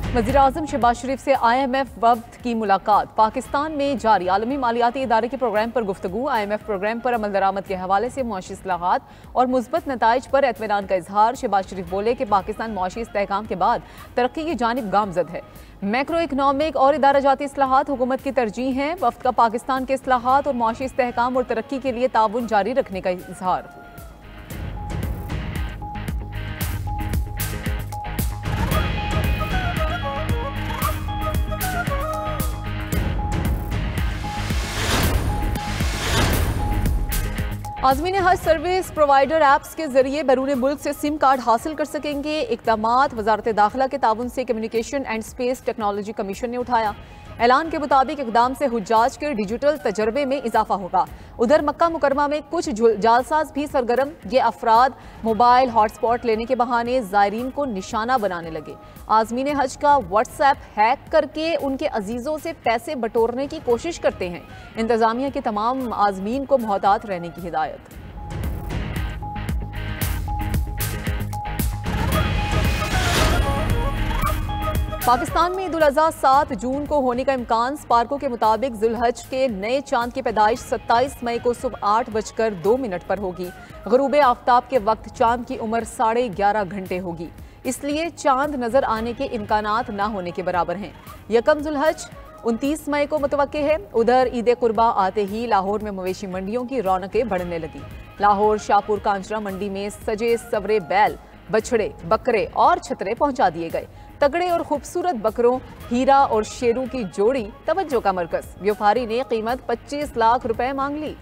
वज़ीर-ए-आज़म शहबाज शरीफ से IMF वफ़द की मुलाकात। पाकिस्तान में जारी आलमी मालियाती इदारे के प्रोग्राम पर गुफ्तगू। IMF प्रोग्राम पर अमल दरामद के हवाले से मुआशी इस्लाहात और मुस्बत नताइज पर एतमीनान का इजहार। शहबाज शरीफ बोले कि पाकिस्तान मुआशी इस्तेहकाम के बाद तरक्की की जानिब गामजद है। मैक्रो इकनॉमिक और इदारा जाती इस्लाहात हुकूमत की तरजीह हैं। वफ़द का पाकिस्तान के इस्लाहात और मुआशी इस्तेहकाम और तरक्की के लिए ताउन जारी रखने का इजहार। आज़मीन हज सर्विस प्रोवाइडर ऐप्स के जरिए बैरून मुल्क से सिम कार्ड हासिल कर सकेंगे। इक़दामात वज़ारत दाखिला के ताउन से communication and space technology commission ने उठाया। ऐलान के मुताबिक इक़दाम से हुज्जाज के डिजिटल तजर्बे में इजाफा होगा। उधर मक्का मुकरमा में कुछ जालसाज भी सरगर्म। ये अफराद मोबाइल हॉटस्पॉट लेने के बहाने ज़ायरीन को निशाना बनाने लगे। आज़मीन हज का व्हाट्सएप हैक करके उनके अजीज़ों से पैसे बटोरने की कोशिश करते हैं। इंतज़ामिया के तमाम आज़मीन को मोहतात रहने की हिदायत। पाकिस्तान में ईद उल अज़हा 7 जून को होने का इम्कान। स्पार्को के मुताबिक जुल्हज के नए चांद की पैदाइश 27 मई को सुबह 8:02 पर होगी। ग़ुरूब आफ्ताब के वक्त चांद की उम्र 11.5 घंटे होगी, इसलिए चांद नजर आने के इम्कानात ना होने के बराबर हैं। यकम जुल्हज 29 मई को मुतवक्के है। उधर ईद कुर्बा आते ही लाहौर में मवेशी मंडियों की रौनकें बढ़ने लगी। लाहौर शाहपुर कांचरा मंडी में सजे सवरे बैल, बछड़े, बकरे और छतरे पहुंचा दिए गए। तगड़े और खूबसूरत बकरों, हीरा और शेरों की जोड़ी तवज्जो का मरकज। व्यापारी ने कीमत 25 लाख रुपए मांग ली।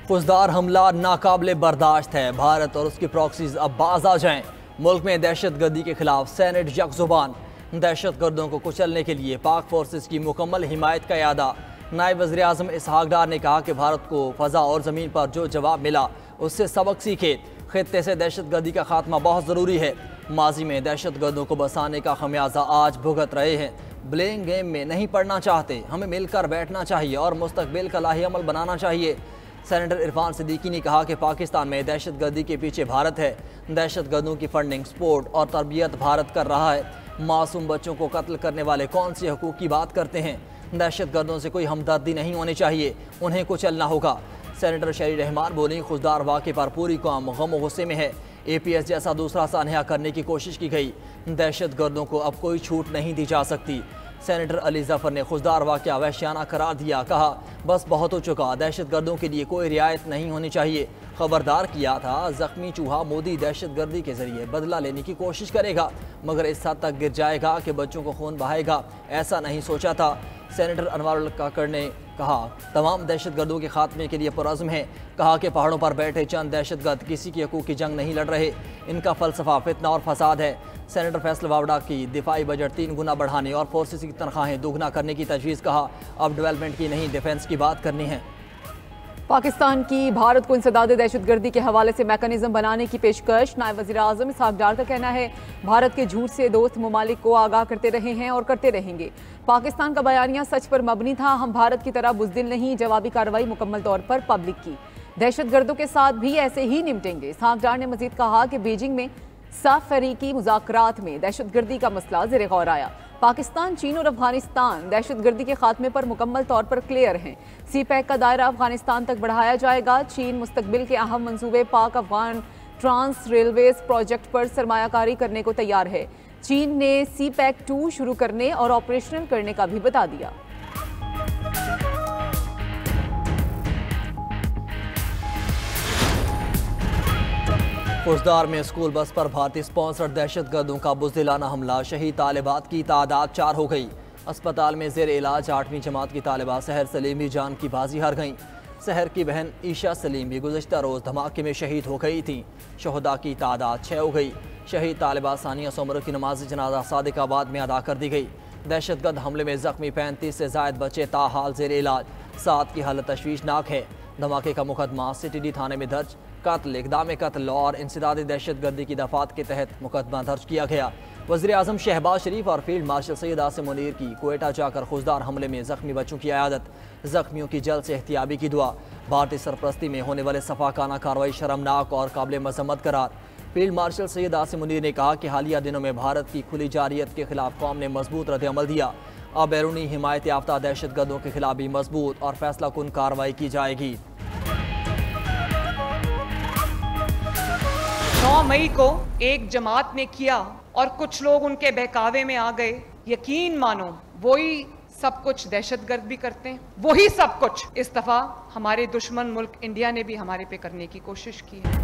फौजदार हमला नाकाबिले बर्दाश्त है। भारत और उसकी प्रॉक्सीज अब बाज आ जाएं। मुल्क में दहशतगर्दी के खिलाफ सेनेट यकजुबान। दहशतगर्दों को कुचलने के लिए पाक फोर्सेस की मुकम्मल हिमायत का इरादा। नायब वज़ीर-ए-आज़म इसहाक डार ने कहा कि भारत को फ़ज़ा और ज़मीन पर जो जवाब मिला उससे सबक सीखे। खित्ते से दहशतगर्दी का खात्मा बहुत ज़रूरी है। माजी में दहशतगर्दों को बसाने का खमियाजा आज भुगत रहे हैं। ब्लेम गेम में नहीं पड़ना चाहते, हमें मिलकर बैठना चाहिए और मुस्तकबिल का लाही अमल बनाना चाहिए। सेनेटर इरफान सिद्दीकी ने कहा कि पाकिस्तान में दहशतगर्दी के पीछे भारत है। दहशतगर्दों की फंडिंग, सपोर्ट और तरबियत भारत कर रहा है। मासूम बच्चों को कत्ल करने वाले कौन से हकूक़ की बात करते हैं? दहशतगर्दों से कोई हमदर्दी नहीं होनी चाहिए, उन्हें कुचलना होगा। सेनेटर शरी रहमान बोली, खुशदार वाक़े पर पूरी कौम गम गुस्से में है। APS जैसा दूसरा सानहा करने की कोशिश की गई। दहशतगर्दों को अब कोई छूट नहीं दी जा सकती। सेनेटर अली जफ़र ने खुशदार वाक़या वहशियाना करार दिया। कहा, बस बहुत हो चुका, दहशतगर्दों के लिए कोई रियायत नहीं होनी चाहिए। खबरदार किया था, ज़ख्मी चूहा मोदी दहशतगर्दी के जरिए बदला लेने की कोशिश करेगा, मगर इस हद तक गिर जाएगा कि बच्चों को खून बहाएगा, ऐसा नहीं सोचा था। सेनेटर अनवारुल काकड़ ने कहा, तमाम दहशतगर्दों के खात्मे के लिए पुरज़्म है। कहा कि पहाड़ों पर बैठे चंद दहशतगर्द किसी की हकूक़ की जंग नहीं लड़ रहे, इनका फ़लसफ़ा फितना और फसाद है। सेनेटर फैसल वावड़ा की दिफाई बजट 3 गुना बढ़ाने और फोर्सेस की तनख्वाहें दोगुना करने की तजवीज़। कहा, अब डेवलपमेंट की नहीं डिफेंस की बात करनी है। पाकिस्तान की भारत को इंसदाद दहशतगर्दी के हवाले से मैकेनिज्म बनाने की पेशकश। नायब वज़ीर-ए-आज़म इसहाक डार का कहना है, भारत के झूठ से दोस्त ममालिक को आगाह करते रहे हैं और करते रहेंगे। पाकिस्तान का बयानिया सच पर मबनी था। हम भारत की तरह बुज़दिल नहीं। जवाबी कार्रवाई मुकम्मल तौर पर पब्लिक की। दहशतगर्दों के साथ भी ऐसे ही निपटेंगे। इसहाक डार ने मजीद कहा कि बीजिंग में साफ फरीकी मुज़ाकरात में दहशतगर्दी का मसला ज़ेर गौर आया। पाकिस्तान, चीन और अफगानिस्तान दहशतगर्दी के खात्मे पर मुकम्मल तौर पर क्लियर हैं। CPEC का दायरा अफगानिस्तान तक बढ़ाया जाएगा। चीन मुस्तकबिल के अहम मंसूबे पाक अफगान ट्रांस रेलवेज प्रोजेक्ट पर सरमायाकारी करने को तैयार है। चीन ने CPEC 2 शुरू करने और ऑपरेशनल करने का भी बता दिया। फौजदार में स्कूल बस पर भारतीय स्पॉन्सर्ड दहशतगर्दों का बुज़दिलाना हमला। शहीद तालिबात की तादाद 4 हो गई। अस्पताल में ज़ेर इलाज 8वीं जमात की तालिबा सहर सलीम भी जान की बाजी हार गईं। सहर की बहन ईशा सलीम भी गुज़श्ता रोज़ धमाके में शहीद हो गई थी। शहदा की तादाद 6 हो गई। शहीद तालिबा सानिया सोमर की नमाज जनाजा सादिकाबाद में अदा कर दी गई। दहशतगर्द हमले में ज़ख्मी 35 से ज़ायद बच्चे ताहाल ज़ेर इलाज। 7 की हालत तशवीशनाक है। धमाके का मुकदमा CTD थाने में दर्ज। कत्ल, इक़दाम कत्ल और इंसदादी दहशतगर्दी की दफात के तहत मुकदमा दर्ज किया गया। वज़ीर-ए-आज़म शहबाज शरीफ और फील्ड मार्शल सैयद आसिम मुनीर की क्वेटा जाकर खुशदार हमले में ज़ख्मी बच्चों की अयादत। ज़ख्मियों की जल्द से एहतियाबी की दुआ। भारतीय सरपरस्ती में होने वाले सफाकाना कार्रवाई शर्मनाक और काबिल मजम्मत करार। फील्ड मार्शल सैयद आसिम मुनीर ने कहा कि हालिया दिनों में भारत की खुली जारियत के खिलाफ कौम ने मजबूत रद्द-ए-अमल दिया। अब बैरूनी हिमायत याफ्ता दहशतगर्दों के खिलाफ भी मजबूत और फैसला कुन कार्रवाई की जाएगी। 9 मई को एक जमात ने किया और कुछ लोग उनके बहकावे में आ गए। यकीन मानो वही सब कुछ दहशतगर्द भी करते हैं, वही सब कुछ इस दफा हमारे दुश्मन मुल्क इंडिया ने भी हमारे पे करने की कोशिश की है।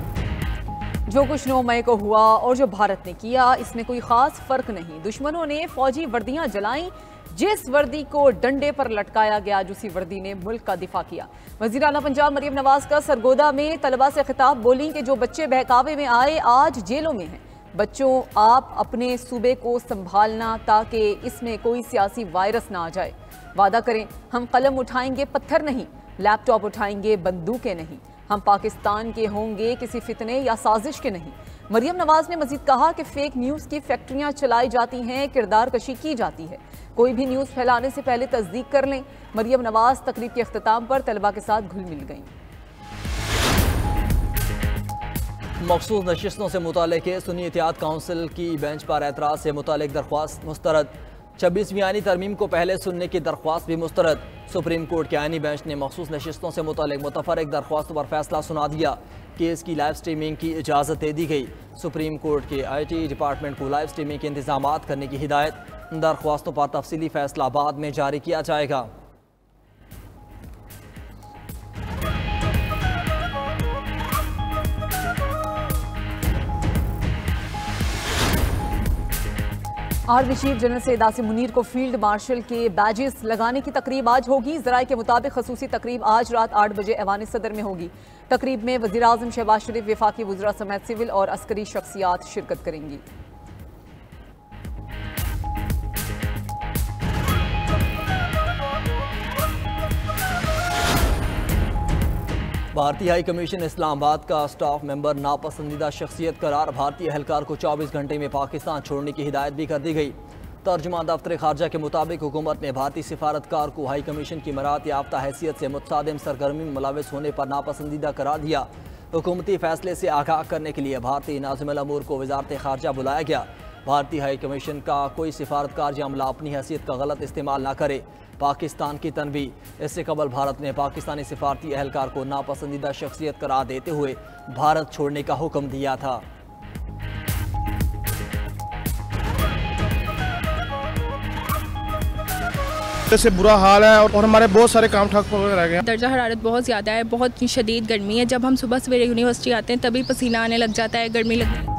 जो कुछ 9 मई को हुआ और जो भारत ने किया, इसमें कोई खास फर्क नहीं। दुश्मनों ने फौजी वर्दियां जलाई, जिस वर्दी को डंडे पर लटकाया गया, उसी वर्दी ने मुल्क का दिफा किया। वज़ीर आला पंजाब मरियम नवाज का सरगोदा में तलबा से खिताब, बोली कि जो बच्चे बहकावे में आए आज जेलों में हैं। बच्चों, आप अपने सूबे को संभालना ताकि इसमें कोई सियासी वायरस ना आ जाए। वादा करें, हम कलम उठाएंगे पत्थर नहीं, लैपटॉप उठाएंगे बंदूकें नहीं। हम पाकिस्तान के होंगे, किसी फितने या साजिश के नहीं। मरियम नवाज ने मजीद कहा कि फेक न्यूज़ की फैक्ट्रियां चलाई जाती हैं, किरदार कशी की जाती है। कोई भी न्यूज़ फैलाने से पहले तस्दीक कर लें। मरियम नवाज तकरीब के अख्ताम पर तलबा के साथ घुल मिल गईं। मखसूस नशिस्तों से मुतालिक सुन्नी इत्तेहाद काउंसिल की बेंच पर एतराज़ से मुतालिक दरख्वास्त मुस्तरद। 26वीं आईनी तरमीम को पहले सुनने की दरख्वास्त भी मुस्तरद। सुप्रीम कोर्ट के आईनी बेंच ने मखसूस नशिस्तों से मुतालिक मुतफरक दरख्वास्तों पर फैसला सुना दिया। केस की लाइव स्ट्रीमिंग की इजाज़त दे दी गई। सुप्रीम कोर्ट के IT डिपार्टमेंट को लाइव स्ट्रीमिंग के इंतजामात करने की हिदायत। दरख्वास्तों पर तफसीली फैसला बाद में जारी किया जाएगा। Army chief general Syed Asim Munir को फील्ड मार्शल के बैजेस लगाने की तकरीब आज होगी। ज़राए के मुताबिक खसूसी तकरीब आज रात 8 बजे ऐवान सदर में होगी। तकरीब में वज़ीर आज़म शहबाज शरीफ, वफाकी वज़रा समेत सिविल और अस्करी शख्सियात शिरकत करेंगी। भारतीय हाई कमीशन इस्लामाबाद का स्टाफ मेंबर नापसंदीदा शख्सियत करार। भारतीय एहलकार को 24 घंटे में पाकिस्तान छोड़ने की हिदायत भी कर दी गई। तर्जुमान दफ्तर खारजा के मुताबिक हुकूमत ने भारतीय सिफारतकार को हाई कमीशन की मरात याफ्ता हैसियत से मुतसादिम सरगर्मी में मुलविस होने पर नापसंदीदा करार दिया। हुकूमती फैसले से आगाह करने के लिए भारतीय नाज़िमुल अमूर को वजारत खारजा बुलाया गया। भारतीय हाई कमीशन का कोई सिफारतकार या अमला अपनी हैसियत का गलत इस्तेमाल ना करे। पाकिस्तान की तनवी। इससे कबल भारत ने पाकिस्तानी सिफारती एहलकार को नापसंदीदा शख्सियत करार देते हुए भारत छोड़ने का हुक्म दिया था। से बुरा हाल है और हमारे बहुत सारे काम ठप रह गए। दर्जा हरारत बहुत ज़्यादा है, बहुत शदीद गर्मी है। जब हम सुबह सवेरे यूनिवर्सिटी आते हैं तभी पसीना आने लग जाता है, गर्मी लगती है।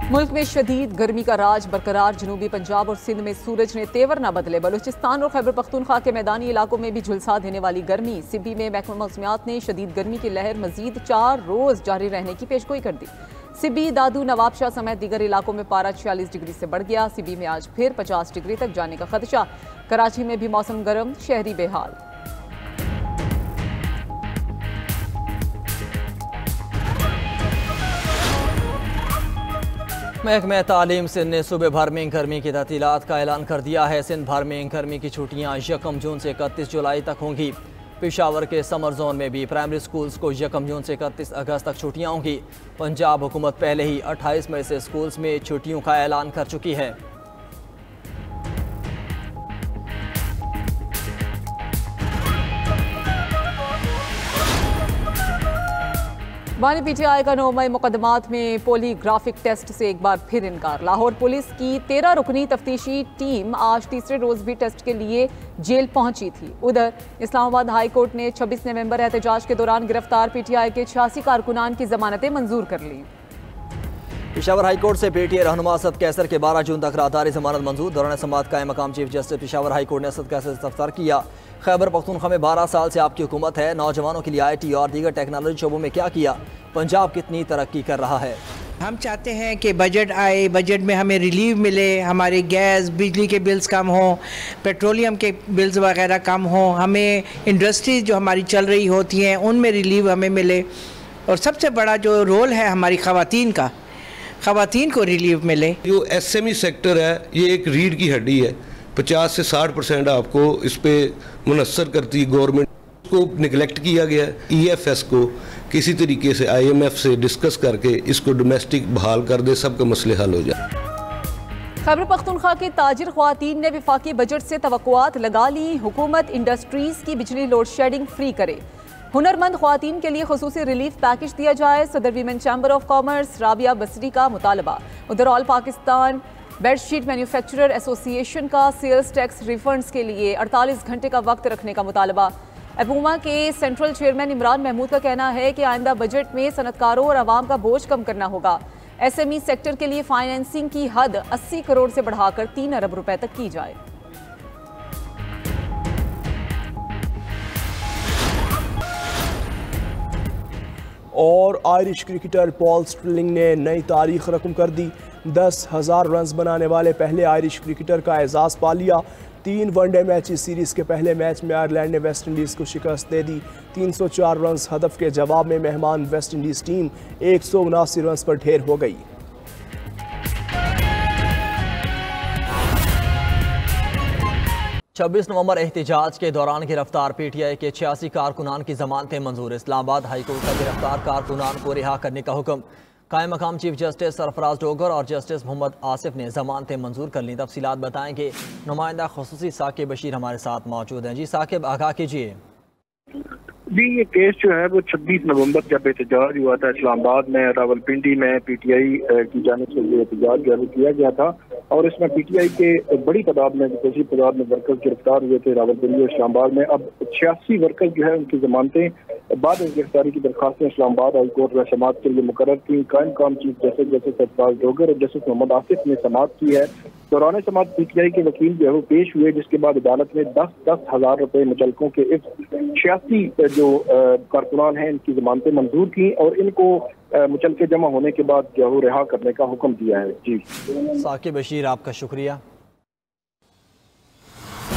मुल्क में शदीद गर्मी का राज बरकरार। जनूबी पंजाब और सिंध में सूरज ने तेवर न बदले। बलूचिस्तान और खैबर पख्तूनख्वा के मैदानी इलाकों में भी झुलसा देने वाली गर्मी। सिबी में महकमा मौसमियात ने शदीद गर्मी की लहर मजीद 4 रोज़ जारी रहने की पेशगोई कर दी। सिबी, दादू, नवाबशाह समेत दीगर इलाकों में पारा 46 डिग्री से बढ़ गया। सिबी में आज फिर 50 डिग्री तक जाने का खदशा। कराची में भी मौसम गर्म, शहरी बेहाल। महकमा तालीम सिंध ने सूबे भर में गर्मी की तअतीलात का ऐलान कर दिया है। सिंध भर में गर्मी की छुट्टियां 1 जून से 31 जुलाई तक होंगी। पेशावर के समर जोन में भी प्राइमरी स्कूल्स को 1 जून से 31 अगस्त तक छुट्टियां होंगी। पंजाब हुकूमत पहले ही 28 मई से स्कूल्स में छुट्टियों का ऐलान कर चुकी है। बानी PTI का 9 मई मुकदमात में पोलीग्राफिक टेस्ट से एक बार फिर इनकार। लाहौर पुलिस की 13 रुकनी तफ्तीशी टीम आज तीसरे रोज भी टेस्ट के लिए जेल पहुंची थी। उधर इस्लामाबाद हाई कोर्ट ने 26 नवंबर एहतजाज के दौरान गिरफ्तार PTI के 86 कारकुनान की जमानतें मंजूर कर ली। पेशावर हाई कोर्ट से PTI रहनुमा असद कैसर के 12 जून तक राहदारी जमानत मंजूर। दौरान समाअत कायम मकाम chief justice Peshawar high court ने असद कैसर से इस्तफसार किया। खैबर पख्तूनख्वा में 12 साल से आपकी हुकूमत है, नौजवानों के लिए IT और दीगर टेक्नोलॉजी शोबों में क्या किया? पंजाब कितनी तरक्की कर रहा है? हम चाहते हैं कि बजट आए, बजट में हमें रिलीफ मिले, हमारे गैस बिजली के बिल्स कम हों, पेट्रोलियम के बिल्स वगैरह कम हों, हमें इंडस्ट्रीज जो हमारी चल रही होती हैं उनमें रिलीफ हमें मिले, और सबसे बड़ा जो रोल है हमारी ख़वातीन का, ख़वातीन को रिलीफ मिले। जो SME सेक्टर है ये एक रीढ़ की हड्डी है। 50 से 60% आपको इस पर मुनस्सर करती है गवर्नमेंट को निगलेक्ट किया गया है। EFS को किसी तरीके से IMF से डिस्कस करके इसको डोमेस्टिक बहाल कर दे, सबके मसले हल हो जाए। खैबर पख्तूनख्वा के ताजिर ख्वातीन ने वफाकी बजट से तवक्कुआत लगा ली। हुकूमत इंडस्ट्रीज की बिजली लोड शेडिंग फ्री करे। हुनरमंद ख्वातीन के लिए खुसूसी रिलीफ पैकेज दिया जाए। सदर women chamber of commerce Rabia Basri का मुतालबा। उधर all Pakistan bedsheet manufacturer association का सेल्स टैक्स रिफंड्स के लिए 48 घंटे का वक्त रखने का मुतालबा। अबूमा के सेंट्रल चेयरमैन इमरान महमूद का कहना है कि आइंदा बजट में सनतकारों और आवाम का बोझ कम करना होगा। SME सेक्टर के लिए फाइनेंसिंग की हद 80 करोड़ से बढ़ाकर 3 अरब रुपए तक की जाए। और आयरिश क्रिकेटर पॉल स्टिरलिंग ने नई तारीख रकम कर दी। 10,000 रन्स बनाने वाले पहले आयरिश क्रिकेटर का एजाज़ पा लिया। 3 वनडे मैच इस सीरीज़ के पहले मैच में आयरलैंड ने वेस्ट इंडीज़ को शिकस्त दे दी। 304 रन्स हदफ के जवाब में मेहमान वेस्ट इंडीज़ टीम 179 रन्स पर ढेर हो गई। छब्बीस नवंबर एहतजाज के दौरान गिरफ्तार PTI के 86 कारकुनान की जमानतें मंजूर। इस्लामाबाद हाईकोर्ट का गिरफ्तार कारकुनान को रिहा करने का हुक्म। कायम मकाम चीफ जस्टिस सरफराज डोगर और जस्टिस मोहम्मद आसिफ ने जमानतें मंजूर कर ली। तफसीलात बताएंगे नुमाइंदा खुसूसी साकिब बशीर हमारे साथ मौजूद हैं। जी साकिब, आगाह कीजिए। जी, ये केस जो है वो 26 नवंबर जब एहतजाज हुआ था इस्लामाबाद में, रावलपिंडी में PTI की जानिब से ये एहतजाज जो है किया गया था और इसमें PTI के बड़ी तादाद में वर्कर्स गिरफ्तार हुए थे रावलपिंडी और इस्लामाबाद में। अब 86 वर्कर्स जो है उनकी जमानतें बाद गिरफ्तारी की दरखास्तें इस्लामाबाद हाई कोर्ट में समाअत के लिए मुकर्रर थी। कायम मकाम चीफ जस्टिस सरफराज डोगर और जस्टिस मोहम्मद आसिफ ने समाअत की है। दौरान समाअत PTI के वकील जो है वो पेश हुए, जिसके बाद अदालत ने 10-10 हज़ार रुपए मुतल्लिकों के इस 86 जो कारकुनान हैं इनकी जमानतें मंजूर की और इनको मुचलके जमा होने के बाद जो रिहा करने का हुक्म दिया है। जी साकिब बशीर, आपका शुक्रिया।